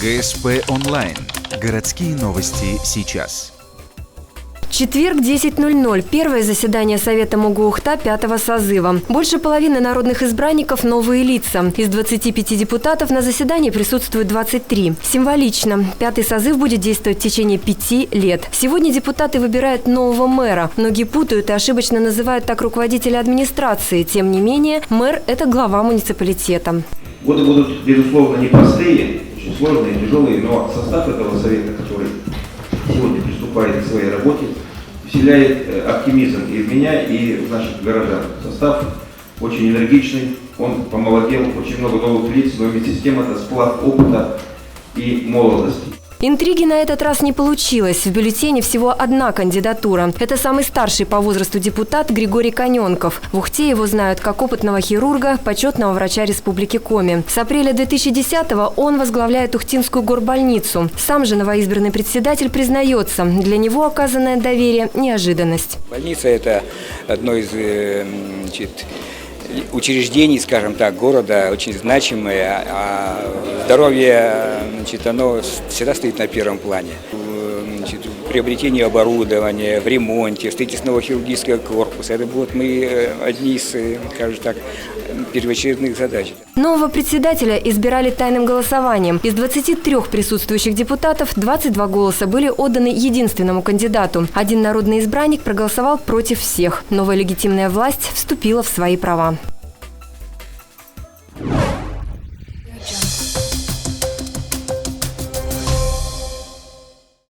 ГСП онлайн. Городские новости сейчас. Четверг, 10:00. Первое заседание Совета МУГУ-УХТА 5-го созыва. Больше половины народных избранников – новые лица. Из 25 депутатов на заседании присутствует 23. Символично. 5-й созыв будет действовать в течение 5 лет. Сегодня депутаты выбирают нового мэра. Многие путают и ошибочно называют так руководителя администрации. Тем не менее, мэр – это глава муниципалитета. Годы будут, безусловно, непростые, очень сложные, тяжелые, но состав этого совета, который сегодня приступает к своей работе, вселяет оптимизм и в меня, и в наших горожан. Состав очень энергичный, он помолодел, очень много новых лиц, но вместе с тем это сплав опыта и молодости. Интриги на этот раз не получилось. В бюллетене всего одна кандидатура. Это самый старший по возрасту депутат Григорий Коненков. В Ухте его знают как опытного хирурга, почетного врача Республики Коми. С апреля 2010-го он возглавляет Ухтинскую горбольницу. Сам же новоизбранный председатель признается, для него оказанное доверие – неожиданность. Больница – это одно из учреждений, скажем так, города, очень значимое, а здоровье, оно всегда стоит на первом плане. В приобретении оборудования, в ремонте, в строительстве нового хирургического корпуса. Это будут одни из, скажем так, первоочередных задач. Нового председателя избирали тайным голосованием. Из 23 присутствующих депутатов 22 голоса были отданы единственному кандидату. Один народный избранник проголосовал против всех. Новая легитимная власть вступила в свои права.